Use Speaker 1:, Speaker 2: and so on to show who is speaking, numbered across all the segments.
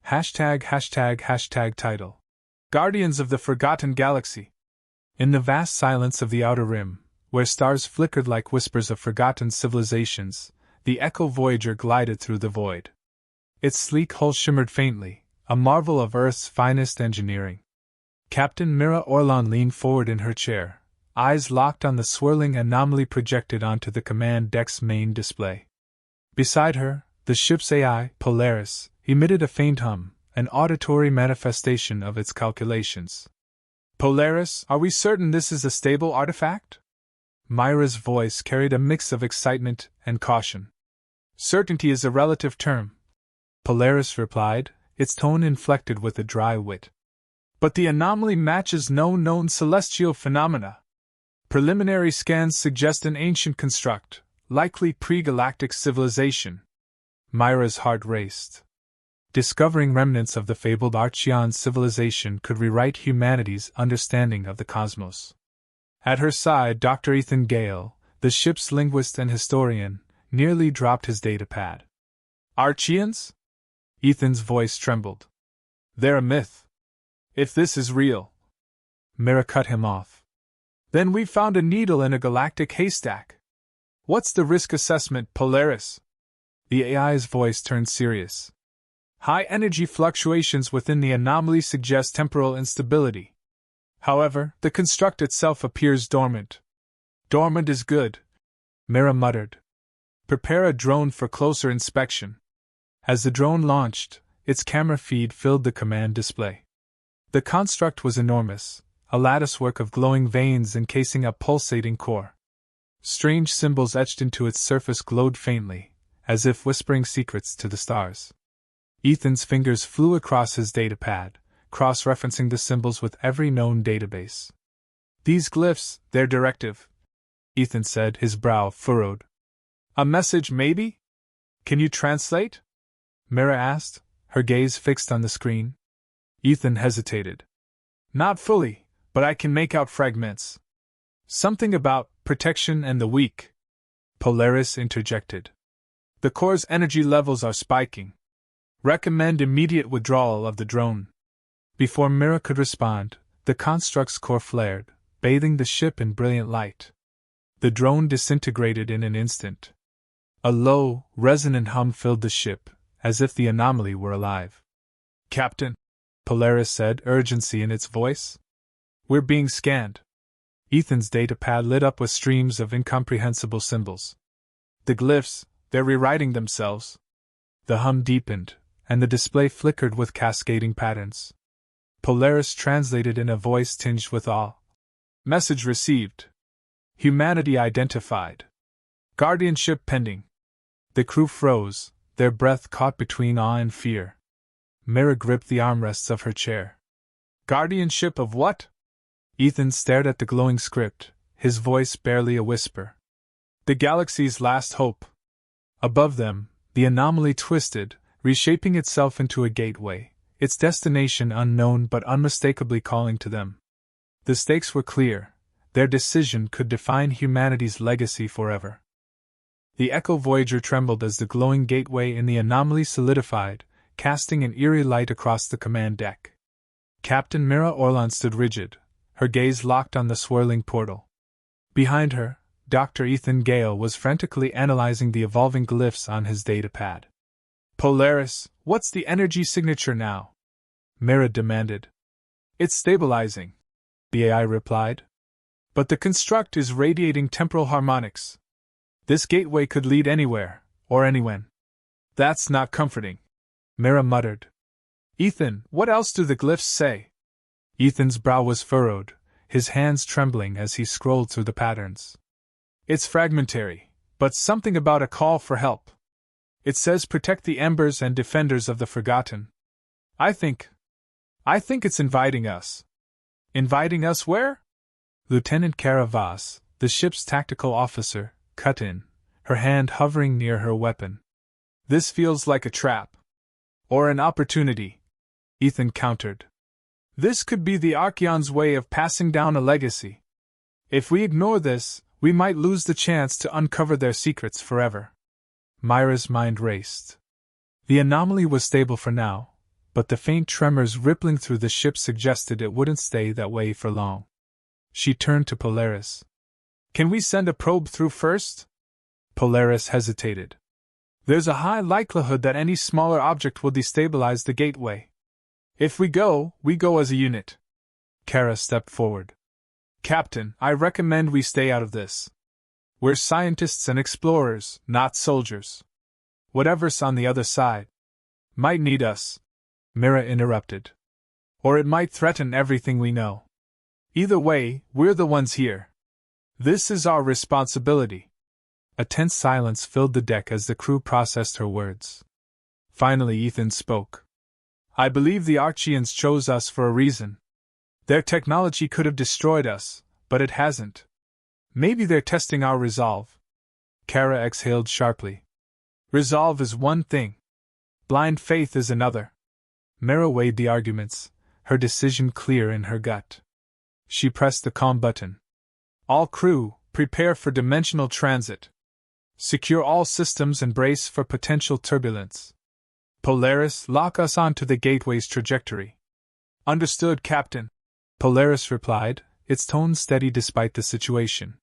Speaker 1: ### title. Guardians of the Forgotten Galaxy. In the vast silence of the Outer Rim, where stars flickered like whispers of forgotten civilizations, the Echo Voyager glided through the void. Its sleek hull shimmered faintly, a marvel of Earth's finest engineering. Captain Mira Orlan leaned forward in her chair, eyes locked on the swirling anomaly projected onto the command deck's main display. Beside her, the ship's AI, Polaris, emitted a faint hum, an auditory manifestation of its calculations. Polaris, are we certain this is a stable artifact? Myra's voice carried a mix of excitement and caution. Certainty is a relative term, Polaris replied, its tone inflected with a dry wit. But the anomaly matches no known celestial phenomena. Preliminary scans suggest an ancient construct, likely pre-galactic civilization. Myra's heart raced. Discovering remnants of the fabled Archean civilization could rewrite humanity's understanding of the cosmos. At her side, Dr. Ethan Gale, the ship's linguist and historian, nearly dropped his datapad. Archeans? Ethan's voice trembled. They're a myth. If this is real. Mira cut him off. Then we've found a needle in a galactic haystack. What's the risk assessment, Polaris? The AI's voice turned serious. High energy fluctuations within the anomaly suggest temporal instability. However, the construct itself appears dormant. Dormant is good, Mira muttered. Prepare a drone for closer inspection. As the drone launched, its camera feed filled the command display. The construct was enormous, a latticework of glowing veins encasing a pulsating core. Strange symbols etched into its surface glowed faintly, as if whispering secrets to the stars. Ethan's fingers flew across his datapad, cross-referencing the symbols with every known database. These glyphs, they're directive, Ethan said, his brow furrowed. A message, maybe? Can you translate? Mira asked, her gaze fixed on the screen. Ethan hesitated. Not fully, but I can make out fragments. Something about protection and the weak, Polaris interjected. The core's energy levels are spiking. Recommend immediate withdrawal of the drone. Before Mira could respond, the construct's core flared, bathing the ship in brilliant light. The drone disintegrated in an instant. A low, resonant hum filled the ship, as if the anomaly were alive. Captain, Polaris said, urgency in its voice. We're being scanned. Ethan's datapad lit up with streams of incomprehensible symbols. The glyphs, they're rewriting themselves. The hum deepened, and the display flickered with cascading patterns. Polaris translated in a voice tinged with awe. Message received. Humanity identified. Guardianship pending. The crew froze, their breath caught between awe and fear. Mira gripped the armrests of her chair. Guardianship of what? Ethan stared at the glowing script, his voice barely a whisper. The galaxy's last hope. Above them, the anomaly twisted, reshaping itself into a gateway, its destination unknown but unmistakably calling to them. The stakes were clear. Their decision could define humanity's legacy forever. The Echo Voyager trembled as the glowing gateway in the anomaly solidified, casting an eerie light across the command deck. Captain Mira Orlan stood rigid, her gaze locked on the swirling portal. Behind her, Dr. Ethan Gale was frantically analyzing the evolving glyphs on his datapad. Polaris, what's the energy signature now? Mira demanded. It's stabilizing, the AI replied. But the construct is radiating temporal harmonics. This gateway could lead anywhere, or anywhen. That's not comforting, Mira muttered. Ethan, what else do the glyphs say? Ethan's brow was furrowed, his hands trembling as he scrolled through the patterns. It's fragmentary, but something about a call for help. It says protect the embers and defenders of the forgotten. I think it's inviting us. Inviting us where? Lieutenant Caravas, the ship's tactical officer, cut in, her hand hovering near her weapon. This feels like a trap. Or an opportunity, Ethan countered. This could be the Archeon's way of passing down a legacy. If we ignore this, we might lose the chance to uncover their secrets forever. Myra's mind raced. The anomaly was stable for now, but the faint tremors rippling through the ship suggested it wouldn't stay that way for long. She turned to Polaris. "Can we send a probe through first?" Polaris hesitated. "There's a high likelihood that any smaller object will destabilize the gateway. If we go as a unit." Kara stepped forward. "Captain, I recommend we stay out of this. We're scientists and explorers, not soldiers. Whatever's on the other side might need us," Mira interrupted. "Or it might threaten everything we know. Either way, we're the ones here. This is our responsibility." A tense silence filled the deck as the crew processed her words. Finally, Ethan spoke. "I believe the Archeans chose us for a reason. Their technology could have destroyed us, but it hasn't. Maybe they're testing our resolve." Kara exhaled sharply. "Resolve is one thing. Blind faith is another." Mira weighed the arguments, her decision clear in her gut. She pressed the comm button. "All crew, prepare for dimensional transit. Secure all systems and brace for potential turbulence. Polaris, lock us onto the gateway's trajectory." "Understood, Captain," Polaris replied, its tone steady despite the situation.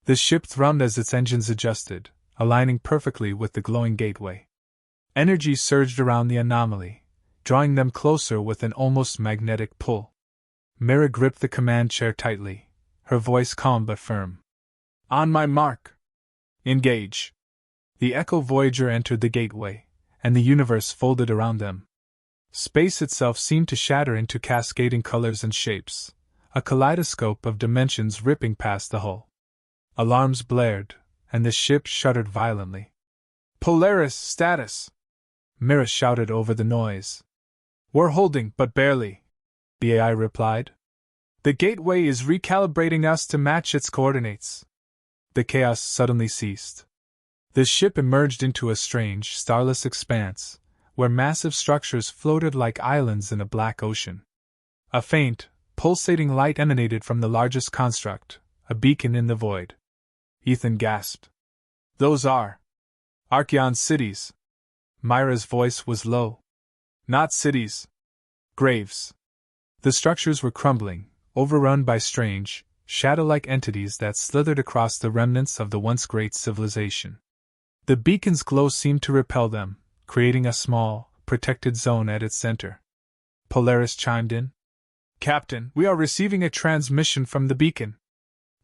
Speaker 1: The ship thrummed as its engines adjusted, aligning perfectly with the glowing gateway. Energy surged around the anomaly, drawing them closer with an almost magnetic pull. Mira gripped the command chair tightly, her voice calm but firm. "On my mark. Engage." The Echo Voyager entered the gateway, and the universe folded around them. Space itself seemed to shatter into cascading colors and shapes, a kaleidoscope of dimensions ripping past the hull. Alarms blared, and the ship shuddered violently. "Polaris, status!" Mira shouted over the noise. "We're holding, but barely," the AI replied. "The gateway is recalibrating us to match its coordinates." The chaos suddenly ceased. The ship emerged into a strange, starless expanse, where massive structures floated like islands in a black ocean. A faint, pulsating light emanated from the largest construct, a beacon in the void. Ethan gasped. "Those are Archeon cities." Myra's voice was low. "Not cities. Graves." The structures were crumbling, overrun by strange, shadow-like entities that slithered across the remnants of the once great civilization. The beacon's glow seemed to repel them, creating a small, protected zone at its center. Polaris chimed in. "Captain, we are receiving a transmission from the beacon.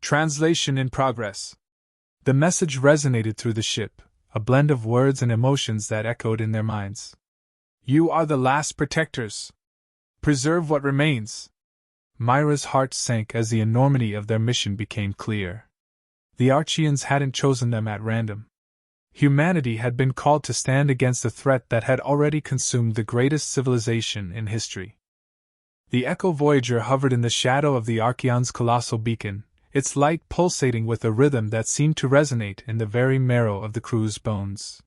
Speaker 1: Translation in progress." The message resonated through the ship, a blend of words and emotions that echoed in their minds. "You are the last protectors. Preserve what remains." Myra's heart sank as the enormity of their mission became clear. The Archeans hadn't chosen them at random. Humanity had been called to stand against a threat that had already consumed the greatest civilization in history. The Echo Voyager hovered in the shadow of the Archeon's colossal beacon, its light pulsating with a rhythm that seemed to resonate in the very marrow of the crew's bones.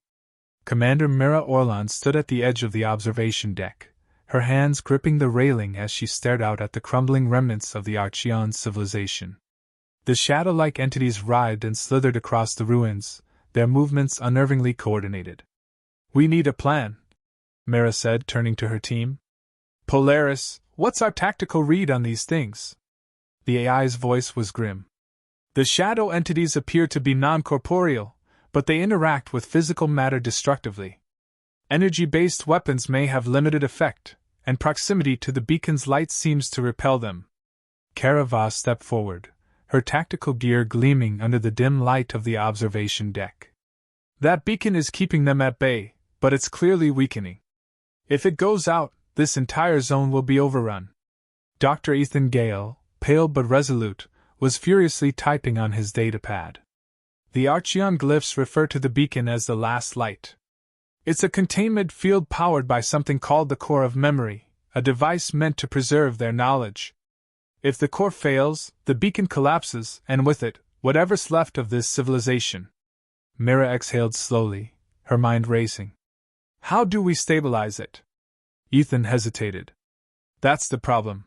Speaker 1: Commander Mira Orlan stood at the edge of the observation deck, her hands gripping the railing as she stared out at the crumbling remnants of the Archeon civilization. The shadow-like entities writhed and slithered across the ruins, their movements unnervingly coordinated. "We need a plan," Mira said, turning to her team. "Polaris, what's our tactical read on these things?" The AI's voice was grim. "The shadow entities appear to be non-corporeal, but they interact with physical matter destructively. Energy-based weapons may have limited effect, and proximity to the beacon's light seems to repel them." Kara Voss stepped forward, her tactical gear gleaming under the dim light of the observation deck. "That beacon is keeping them at bay, but it's clearly weakening. If it goes out, this entire zone will be overrun." Dr. Ethan Gale, pale but resolute, was furiously typing on his datapad. "The Archeon glyphs refer to the beacon as the last light. It's a containment field powered by something called the core of memory, a device meant to preserve their knowledge. If the core fails, the beacon collapses, and with it, whatever's left of this civilization." Mira exhaled slowly, her mind racing. "How do we stabilize it?" Ethan hesitated. "That's the problem.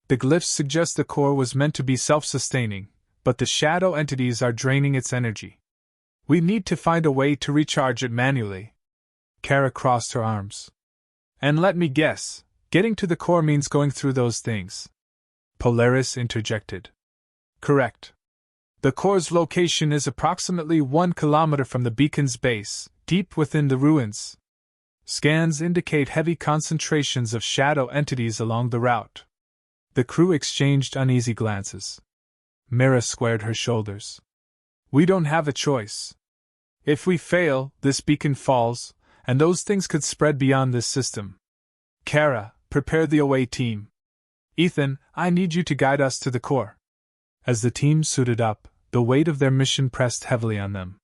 Speaker 1: The glyphs suggest the core was meant to be self-sustaining, but the shadow entities are draining its energy. We need to find a way to recharge it manually." Kara crossed her arms. And let me guess, getting to the core means going through those things. Polaris interjected. Correct. The core's location is approximately 1 kilometer from the beacon's base, deep within the ruins. Scans indicate heavy concentrations of shadow entities along the route. The crew exchanged uneasy glances. Mira squared her shoulders. We don't have a choice. If we fail, this beacon falls, and those things could spread beyond this system. Kara, prepare the away team. Ethan, I need you to guide us to the core. As the team suited up, the weight of their mission pressed heavily on them.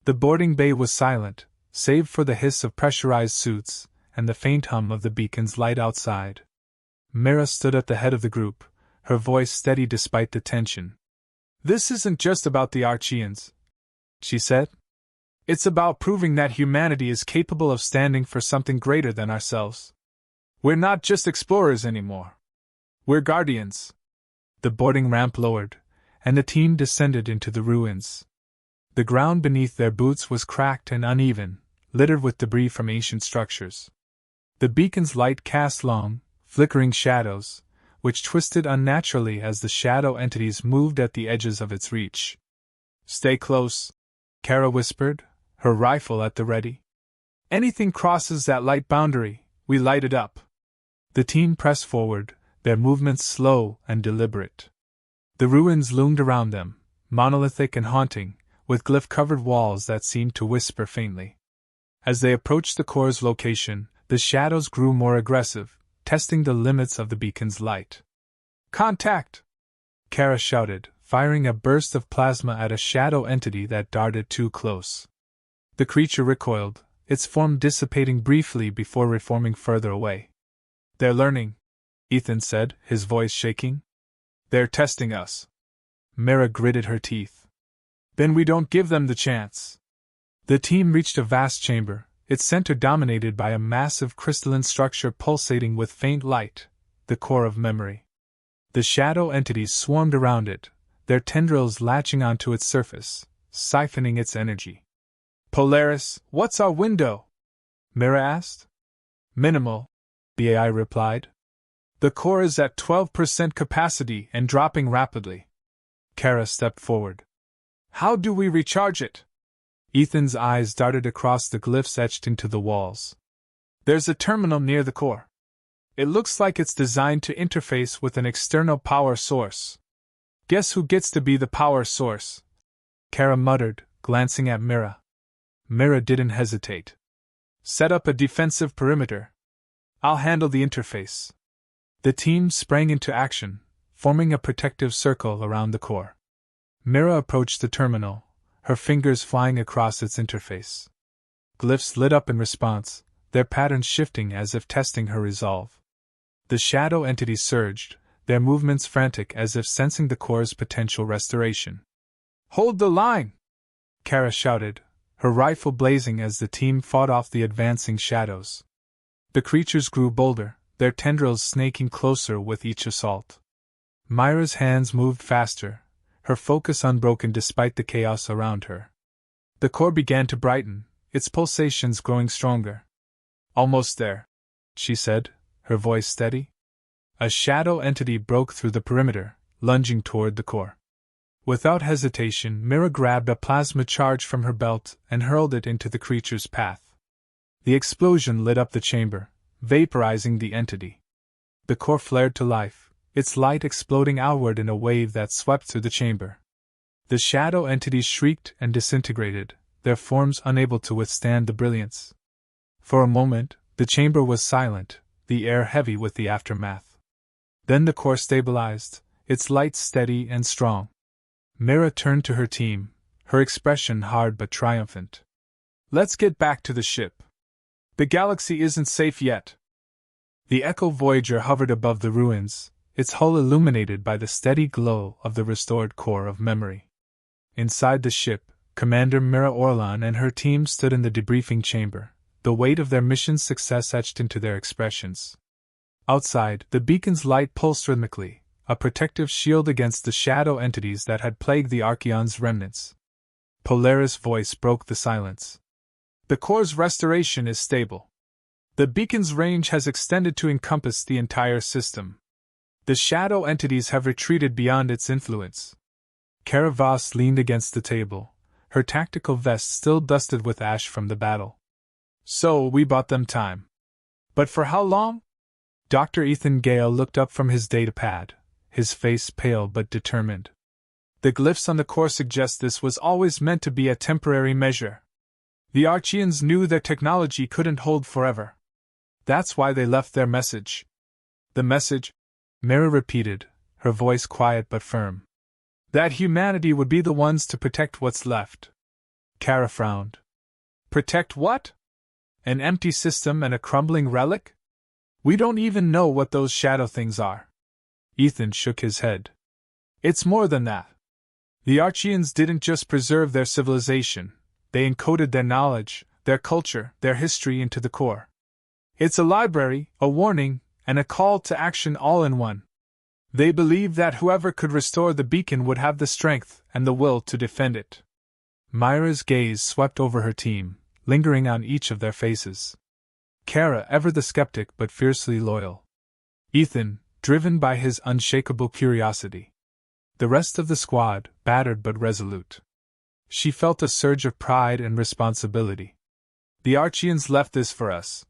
Speaker 1: The boarding bay was silent, save for the hiss of pressurized suits and the faint hum of the beacon's light outside. Mira stood at the head of the group, her voice steady despite the tension. This isn't just about the Archeans, she said. It's about proving that humanity is capable of standing for something greater than ourselves. We're not just explorers anymore. We're guardians. The boarding ramp lowered, and the team descended into the ruins. The ground beneath their boots was cracked and uneven, littered with debris from ancient structures. The beacon's light cast long, flickering shadows, which twisted unnaturally as the shadow entities moved at the edges of its reach. Stay close, Kara whispered, her rifle at the ready. Anything crosses that light boundary, we light it up. The team pressed forward, their movements slow and deliberate. The ruins loomed around them, monolithic and haunting, with glyph-covered walls that seemed to whisper faintly. As they approached the core's location, the shadows grew more aggressive, testing the limits of the beacon's light. Contact! Kara shouted, firing a burst of plasma at a shadow entity that darted too close. The creature recoiled, its form dissipating briefly before reforming further away. They're learning, Ethan said, his voice shaking. They're testing us. Mira gritted her teeth. Then we don't give them the chance. The team reached a vast chamber, its center dominated by a massive crystalline structure pulsating with faint light, the core of memory. The shadow entities swarmed around it, their tendrils latching onto its surface, siphoning its energy. Polaris, what's our window? Mira asked. Minimal, the AI replied. The core is at 12% capacity and dropping rapidly. Kara stepped forward. How do we recharge it? Ethan's eyes darted across the glyphs etched into the walls. There's a terminal near the core. It looks like it's designed to interface with an external power source. Guess who gets to be the power source? Kara muttered, glancing at Mira. Mira didn't hesitate. Set up a defensive perimeter. I'll handle the interface. The team sprang into action, forming a protective circle around the core. Mira approached the terminal, her fingers flying across its interface. Glyphs lit up in response, their patterns shifting as if testing her resolve. The shadow entities surged, their movements frantic as if sensing the core's potential restoration. Hold the line! Kara shouted, her rifle blazing as the team fought off the advancing shadows. The creatures grew bolder, their tendrils snaking closer with each assault. Myra's hands moved faster, her focus unbroken despite the chaos around her. The core began to brighten, its pulsations growing stronger. Almost there, she said, her voice steady. A shadow entity broke through the perimeter, lunging toward the core. Without hesitation, Mira grabbed a plasma charge from her belt and hurled it into the creature's path. The explosion lit up the chamber, vaporizing the entity. The core flared to life, its light exploding outward in a wave that swept through the chamber. The shadow entities shrieked and disintegrated, their forms unable to withstand the brilliance. For a moment, the chamber was silent, the air heavy with the aftermath. Then the core stabilized, its light steady and strong. Mira turned to her team, her expression hard but triumphant. Let's get back to the ship. The galaxy isn't safe yet. The Echo Voyager hovered above the ruins, its hull illuminated by the steady glow of the restored core of memory. Inside the ship, Commander Mira Orlan and her team stood in the debriefing chamber, the weight of their mission's success etched into their expressions. Outside, the beacon's light pulsed rhythmically, a protective shield against the shadow entities that had plagued the Archeon's remnants. Polaris' voice broke the silence. The core's restoration is stable. The beacon's range has extended to encompass the entire system. The shadow entities have retreated beyond its influence. Kara Voss leaned against the table, her tactical vest still dusted with ash from the battle. So we bought them time. But for how long? Dr. Ethan Gale looked up from his datapad, his face pale but determined. The glyphs on the core suggest this was always meant to be a temporary measure. The Archeans knew their technology couldn't hold forever. That's why they left their message. The message? Mira repeated, her voice quiet but firm. That humanity would be the ones to protect what's left. Kara frowned. Protect what? An empty system and a crumbling relic? We don't even know what those shadow things are. Ethan shook his head. It's more than that. The Archeans didn't just preserve their civilization, they encoded their knowledge, their culture, their history into the core. It's a library, a warning, and a call to action all in one. They believed that whoever could restore the beacon would have the strength and the will to defend it. Myra's gaze swept over her team, lingering on each of their faces. Kara, ever the skeptic but fiercely loyal. Ethan, driven by his unshakable curiosity. The rest of the squad, battered but resolute. She felt a surge of pride and responsibility. The Archeans left this for us,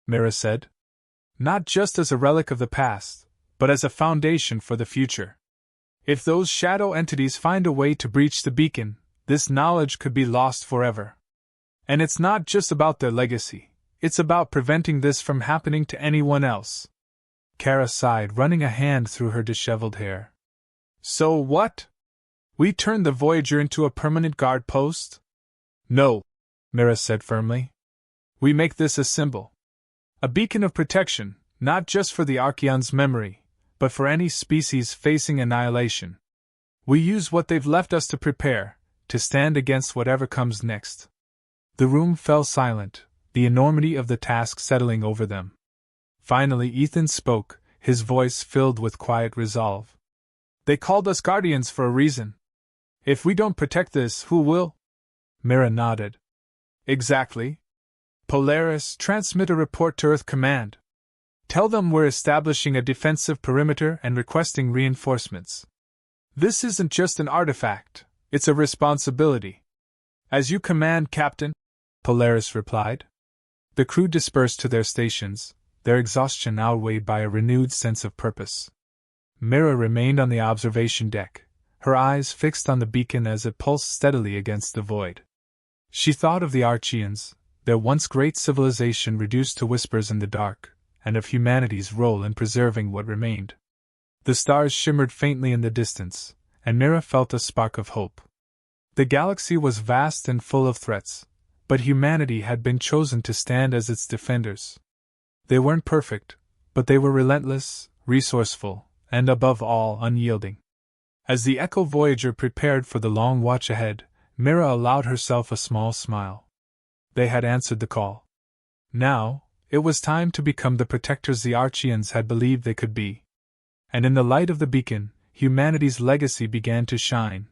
Speaker 1: Mira said. Not just as a relic of the past, but as a foundation for the future. If those shadow entities find a way to breach the beacon, this knowledge could be lost forever. And it's not just about their legacy, it's about preventing this from happening to anyone else. Kara sighed, running a hand through her disheveled hair. So what? We turned the Voyager into a permanent guard post? No, Mira said firmly. We make this a symbol. A beacon of protection, not just for the Archeans' memory, but for any species facing annihilation. We use what they've left us to prepare, to stand against whatever comes next. The room fell silent, the enormity of the task settling over them. Finally Ethan spoke, his voice filled with quiet resolve. They called us guardians for a reason. If we don't protect this, who will? Mira nodded. Exactly. Polaris, transmit a report to Earth Command. Tell them we're establishing a defensive perimeter and requesting reinforcements. This isn't just an artifact, it's a responsibility. As you command, Captain, Polaris replied. The crew dispersed to their stations, their exhaustion outweighed by a renewed sense of purpose. Mira remained on the observation deck, her eyes fixed on the beacon as it pulsed steadily against the void. She thought of the Archeans, their once great civilization reduced to whispers in the dark, and of humanity's role in preserving what remained. The stars shimmered faintly in the distance, and Mira felt a spark of hope. The galaxy was vast and full of threats, but humanity had been chosen to stand as its defenders. They weren't perfect, but they were relentless, resourceful, and above all unyielding. As the Echo Voyager prepared for the long watch ahead, Mira allowed herself a small smile. They had answered the call. Now, it was time to become the protectors the Archeans had believed they could be. And in the light of the beacon, humanity's legacy began to shine.